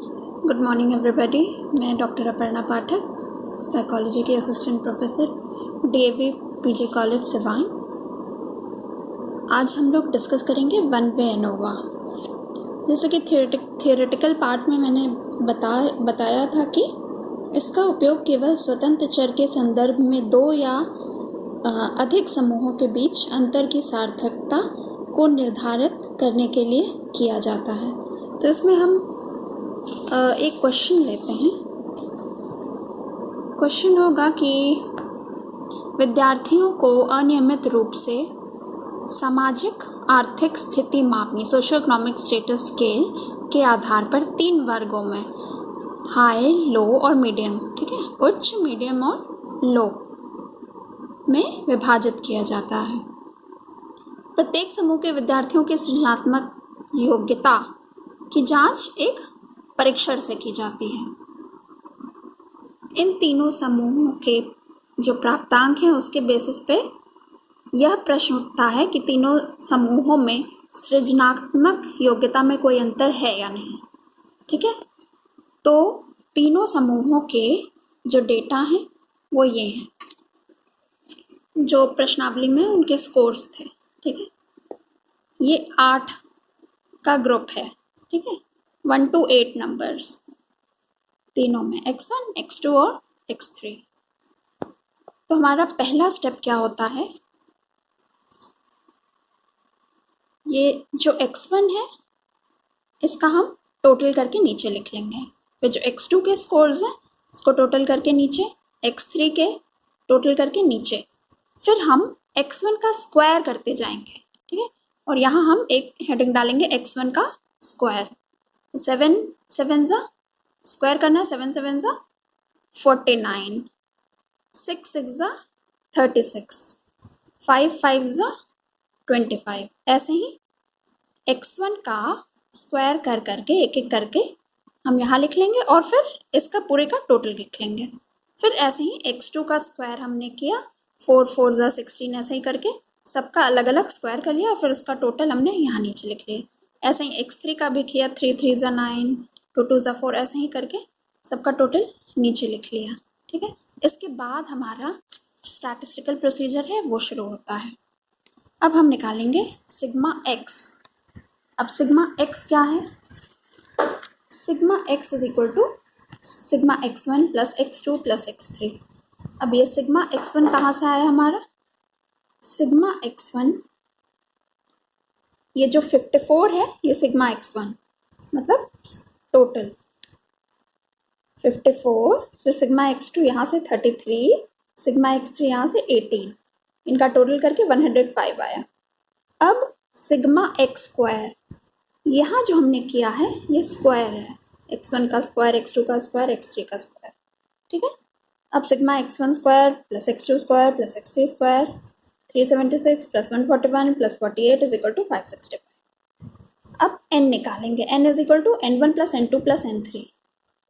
Good morning everybody. मैं doctor Aparna पाठक, psychology की assistant professor, DAV PG college Siwan. आज हम लोग डिस्कस करेंगे वन वे एनोवा। जैसे कि थियोरेटिकल पार्ट में मैंने बताया था कि इसका उपयोग केवल स्वतंत्र चर के संदर्भ में दो या अधिक समूहों के बीच अंतर की सार्थकता को निर्धारित करने के लिए किया जाता है। तो इसमें हम एक क्वेश्चन लेते हैं। क्वेश्चन होगा कि विद्यार्थियों को अनियमित रूप से सामाजिक आर्थिक स्थिति मापनी सोशियो इकोनॉमिक स्टेटस स्केल के आधार पर 3 वर्गों में हाई, लो और मीडियम, ठीक है, उच्च, मीडियम और लो में विभाजित किया जाता है। प्रत्येक समूह के विद्यार्थियों की सृजनात्मक योग्यता की जांच एक परीक्षण से की जाती है। इन तीनों समूहों के जो प्राप्तांक हैं उसके बेसिस पे यह प्रश्न उठता है कि तीनों समूहों में सृजनात्मक योग्यता में कोई अंतर है या नहीं, ठीक है। तो तीनों समूहों के जो डेटा हैं वो ये हैं, जो प्रश्नावली में उनके स्कोर्स थे, ठीक है। ये 8 का ग्रुप है, ठीक है, 1 to 8 नंबर्स तीनों में, x1, x2 और x3। तो हमारा पहला स्टेप क्या होता है, ये जो x1 है इसका हम टोटल करके नीचे लिख लेंगे। फिर जो x2 के स्कोर्स हैं इसको टोटल करके नीचे, x3 के टोटल करके नीचे, फिर हम x1 का स्क्वायर करते जाएंगे, ठीक है। और यहाँ हम एक हेडिंग डालेंगे x1 का स्क्वायर। 7 7 ज़ा स्क्वायर करना है, 7 7 ज़ा 49, 6 6 ज़ा 36, 5 5 ज़ा 25। ऐसे ही x1 का स्क्वायर कर करके एक एक करके हम यहाँ लिख लेंगे और फिर इसका पूरे का टोटल लिख लेंगे। फिर ऐसे ही x2 का स्क्वायर हमने किया, 4 4 ज़ा 16, ऐसे ही करके सबका अलग अलग स्क्वायर कर लिया और फिर उसका टोटल हमने यहाँ नीचे लिख लिया। ऐसे ही x3 का भी किया, 3 3 ज़ा 9, 2 2 ज़ा 4, ऐसे ही करके सबका टोटल नीचे लिख लिया, ठीक है। इसके बाद हमारा स्टैटिस्टिकल प्रोसीजर है वो शुरू होता है। अब हम निकालेंगे सिग्मा x। अब सिग्मा x क्या है, sigma x is equal to sigma x1 plus x2 plus x3। अब ये सिग्मा x1 कहाँ से आया हमारा, सिग्मा x1 ये जो 54 है ये सिग्मा x1 मतलब टोटल 54, फिर सिग्मा x2 यहाँ से 33, सिग्मा x3 यहाँ से 18, इनका टोटल करके 105 आया। अब सिग्मा x स्क्वायर यहाँ जो हमने किया है ये स्क्वायर है, x1 का स्क्वायर, x2 का स्क्वायर, x3 का स्क्वायर, ठीक है। अब sigma x1 square plus x2 square plus x3 square 376 plus 141 plus 48 is equal to 565। अब n निकालेंगे, n इज इक्वल टू n1 plus n2 plus n3,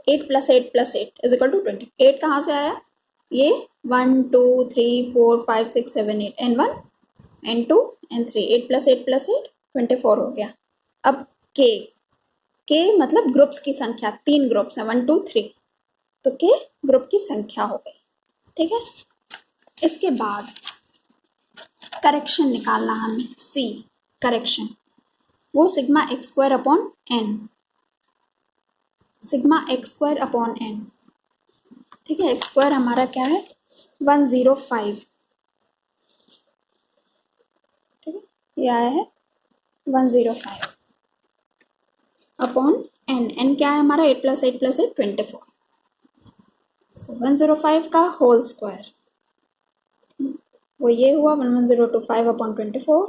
8 plus 8 plus 8 is equal to 20। 8 कहाँ से आया, ये 1 2 3 4 5 6 7 8, n1 n2 n3, 8 plus 8 plus 8 24 हो गया। अब k मतलब ग्रुप्स की संख्या, 3 ग्रुप्स हैं 1 2 3, तो k ग्रुप की संख्या हो गई, ठीक है। इसके बाद करेक्शन निकालना हमें, c करेक्शन, वो sigma x square upon n, sigma x square upon n, ठीक है। x स्क्वायर हमारा क्या है 105, ठीक है, ये आया है 105 अपॉन n क्या है हमारा 8 प्लस 8 प्लस 8 24, सो 105 का होल स्क्वायर वो ये हुआ 11025 अपॉन 24।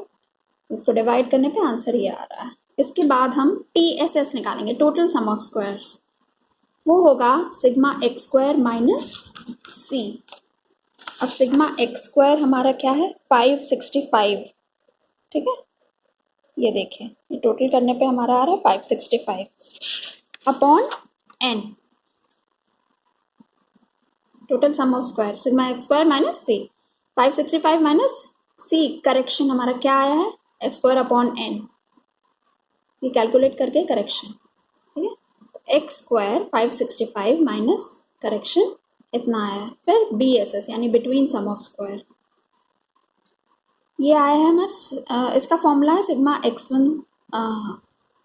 इसको डिवाइड करने पे आंसर ये आ रहा है। इसके बाद हम TSS निकालेंगे, टोटल सम ऑफ स्क्वायर्स, वो होगा sigma x square minus c। अब सिग्मा x स्क्वायर हमारा क्या है 565, ठीक है, ये देखें ये टोटल करने पे हमारा आ रहा है 565 upon n, total sum of square sigma x square minus c, 565 minus c, correction हमारा क्या आया है x स्क्वायर अपॉन n, ये कैलकुलेट करके करेक्शन, ठीक है। तो एक्स स्क्वायर 565 माइनस करेक्शन इतना आया है। फिर बी एस एस यानी बिटवीन सम ऑफ स्क्वायर, ये आया है मैं इसका फॉर्मूला है सिग्मा x1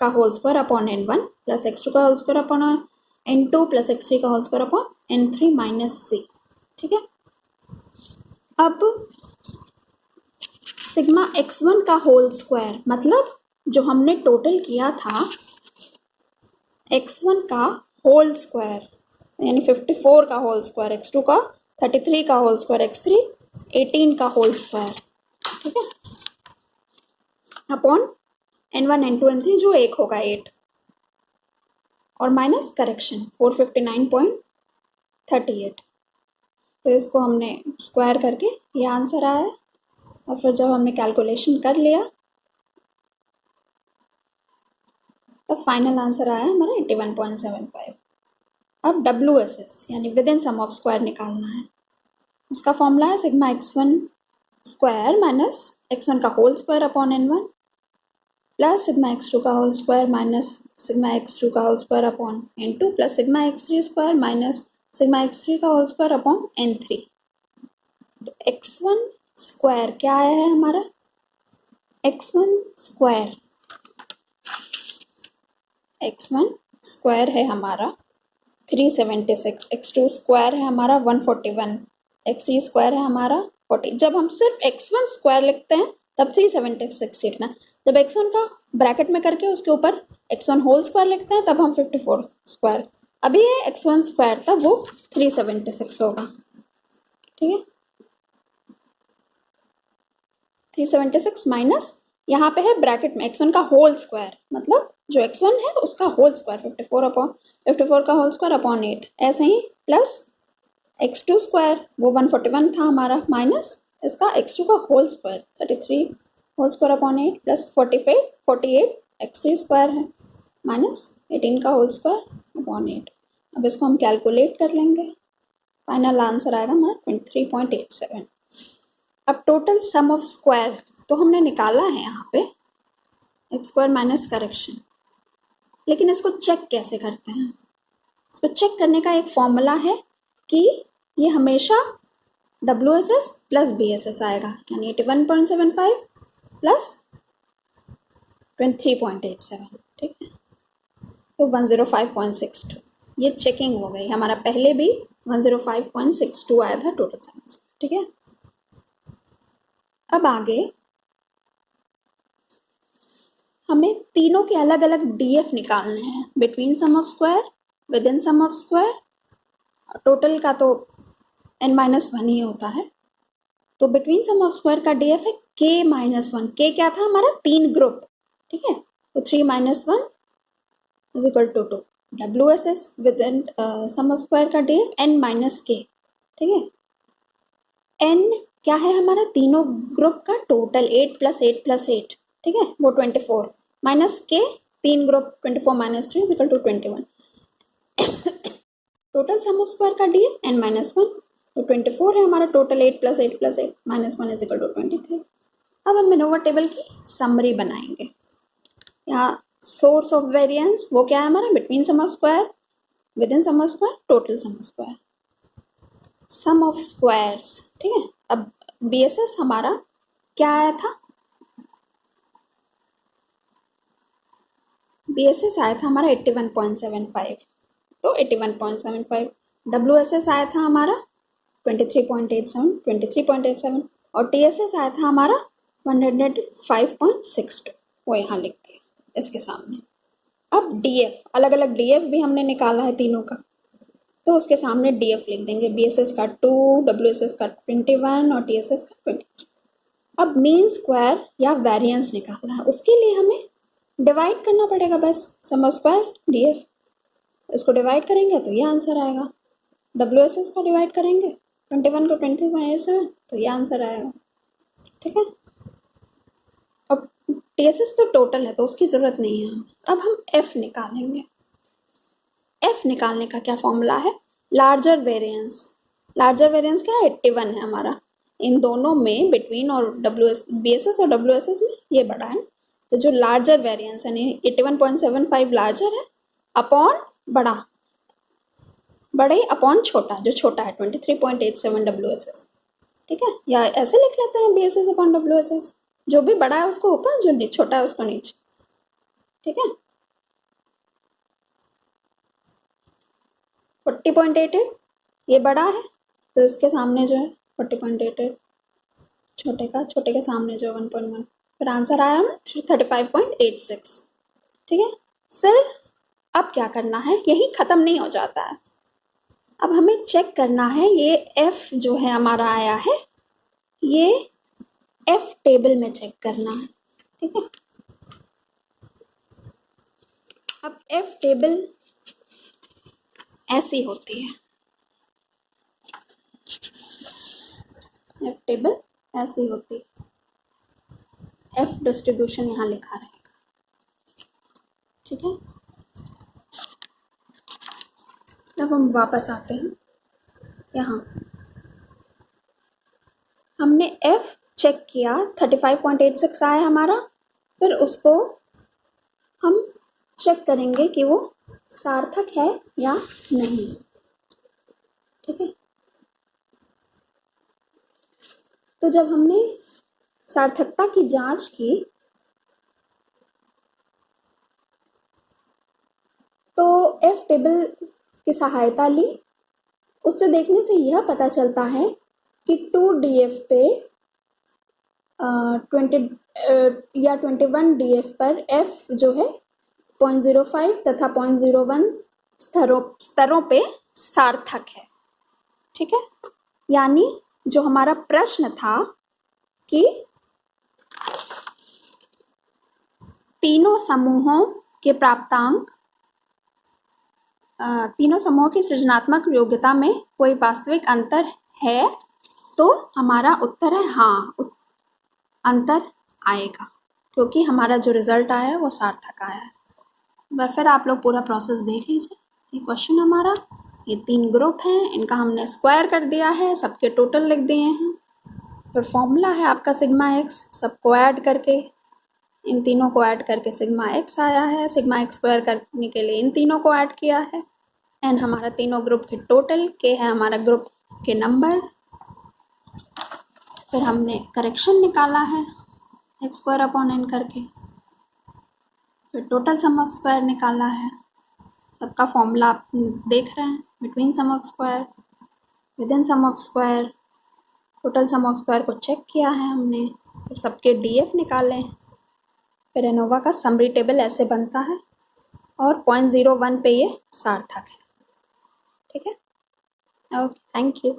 का whole square upon n1 plus x2 का whole square upon n2 plus x3 का whole square upon n3 minus c। ठीक है, अब सिग्मा x1 का होल स्क्वायर मतलब जो हमने टोटल किया था x1 का होल स्क्वायर यानी 54 का होल स्क्वायर, x2 का 33 का होल स्क्वायर, x3 18 का होल स्क्वायर। ठीक है, अपॉन n1 n2 n3 जो एक होगा 8 और माइनस करेक्शन 459.38। तो इसको हमने स्क्वायर करके ये आंसर आया है। और फिर जब हमने कैलकुलेशन कर लिया तो फाइनल आंसर आया हमारा 81.75। अब WSS यानी within sum of square निकालना है। उसका फॉर्मूला है sigma x1 square minus x1 का whole square upon n1 plus sigma x2 का whole square minus sigma x2 का whole square upon n2 plus sigma x3 square minus sigma x3 का whole square upon n3। तो x1 square क्या आया है हमारा, x1 square है हमारा 376, x2 स्क्वायर है हमारा 141, x3 स्क्वायर है हमारा 40। जब हम सिर्फ x1 स्क्वायर लिखते हैं तब 376 लिखना, जब x1 का ब्रैकेट में करके उसके ऊपर x1 होल स्क्वायर लिखते हैं तब हम 54 स्क्वायर। अभी ये x1 स्क्वायर था वो 376 होगा। ठीक है, 376 माइनस यहाँ पे है ब्रैकेट में x1 का होल स्क्वायर मतलब जो x1 है उसका होल स्क्वायर 54 का होल स्क्वायर अपॉन 8, ऐसे ही प्लस x2 स्क्वायर वो 141 था हमारा माइनस इसका x2 का whole square 33 whole square upon 8 plus 48 x3 square है माइनस 18 का होल स्क्वायर अपॉन 8। अब इसको हम कैलकुलेट कर लेंगे, फाइनल आंसर आएगा हमारा 23.87। अब टोटल सम ऑफ स्क्वायर तो हमने निकाला है यहाँ पे एक्स स्क्वायर माइनस करेक्शन, लेकिन इसको चेक कैसे करते हैं। इसको चेक करने का एक फॉर्मूला है कि ये हमेशा WSS प्लस BSS आएगा यानी 81.75 प्लस 23.87। ठीक है, तो 105.62 ये चेकिंग हो गई हमारा, पहले भी 105.62 आया था टोटल सम। ठीक है, अब आगे हमें तीनों के अलग अलग DF निकालने हैं, between sum of square, within sum of square, total का तो n-1 ही होता है। तो बिटवीन सम ऑफ स्क्वायर का DF है k-1। k क्या था हमारा, 3 ग्रुप। ठीक है, तो 3 - 1 is equal to 2। WSS within sum of square का DF n-k। ठीक है, n क्या है हमारा, तीनों ग्रुप का टोटल 8 + 8 + 8। ठीक है, वो 24 माइनस के 3 group 24 - 3 is equal to 21। Total sum of square का DF n-1 तो 24 है हमारा टोटल 8 + 8 + 8 -1 इज इक्वल टू 23। अब हम मैनोवा टेबल की समरी बनाएंगे। यहाँ सोर्स ऑफ वेरिएंस वो क्या है हमारा, between sum of square, within sum of square, total sum of square, sum of squares. ठीक है, अब BSS हमारा क्या आया था, BSS आया था हमारा 81.75, तो 81.75। WSS आया था हमारा 23.87 और TSS आया था हमारा 105.62, वो यहाँ लिख दिया इसके सामने। अब DF अलग अलग DF भी हमने निकाला है तीनों का, तो उसके सामने DF लिख देंगे, BSS का 2, WSS का 21 और TSS का 23। अब मीन स्क्वायर या वेरिएंस निकालना है, उसके लिए हमें डिवाइड करना पड़ेगा बस, सम ऑफ स्क्वायर DF, इसको डिवाइड करेंगे तो ये आंसर आएगा। WSS को डिवाइड करेंगे 21 को 23.87 तो ये आंसर आएगा। ठीक है, अब TSS तो टोटल है तो उसकी ज़रूरत नहीं है। अब हम F निकालेंगे। F निकालने का क्या फॉर्मूला है, लार्जर वेरिएंस। लार्जर वेरिएंस क्या है, 81 है हमारा, इन दोनों में बिटवीन और BSS और WSS में ये बड़ा है, तो जो लार्जर वेरिएंस यानी 81.75 लार्जर है अपॉन बड़ा, बड़े अपॉन छोटा, जो छोटा है 23.87 WSS, ठीक है, या ऐसे लिख लेते हैं BSS अपॉन WSS, जो भी बड़ा है उसको ऊपर, जो छोटा है उसको नीचे, ठीक है। 40.88 ये बड़ा है, तो इसके सामने जो है 40.88, छोटे के सामने जो 1.1, फिर आंसर आया हमें 35.86, ठीक है। फिर अब क्या करना है, यही ख़त्म नहीं हो जाता है, अब हमें चेक करना है ये F जो है हमारा आया है, ये F टेबल में चेक करना है, ठीक है। अब F टेबल ऐसी होती है, F टेबल ऐसी होती है, F डिस्ट्रीब्यूशन यहाँ लिखा रहेगा, ठीक है। अब हम वापस आते हैं यहाँ, हमने F चेक किया, 35.86 आया हमारा, फिर उसको हम चेक करेंगे कि वो सार्थक है या नहीं, ठीक है। तो जब हमने सार्थकता की जांच की तो F टेबल की सहायता ली, उससे देखने से यह पता चलता है कि 2DF पे 20 या 21 DF पर F जो है 0.05 तथा 0.01 स्तरों पे सार्थक है, ठीक है। यानी जो हमारा प्रश्न था कि तीनों समूहों के प्राप्तांक, तीनों समूहों की सृजनात्मक योग्यता में कोई वास्तविक अंतर है, तो हमारा उत्तर है हाँ, अंतर आएगा, क्योंकि हमारा जो रिजल्ट आया है वो सार्थक आया है। वह फिर आप लोग पूरा प्रोसेस देख लीजिए। ये क्वेश्चन हमारा, ये 3 ग्रुप हैं, इनका हमने स्क्वायर कर दिया है, सबके टोटल लिख दिए हैं, फिर फॉर्मूला है आपका सिग्मा एक्स, सबको ऐड करके, इन तीनों को ऐड करके सिग्मा एक्स आया है, सिग्मा एक्स स्क्वायर करने के लिए इन तीनों को ऐड किया है, एन हमारा तीनों ग्रुप के टोटल, के है हमारा ग्रुप के नंबर, फिर हमने करेक्शन निकाला है एक्स स्क्वायर अपॉन एन करके, फिर टोटल सम ऑफ स्क्वायर निकाला है, सबका फॉर्मूला आप देख रहे हैं, between sum of square, within sum of square, total sum of square को चेक किया है हमने, फिर सबके DF निकाले, फिर एनोवा का समरी टेबल ऐसे बनता है और 0.01 पे ये सार्थक है, ठीक है। Okay, thank you.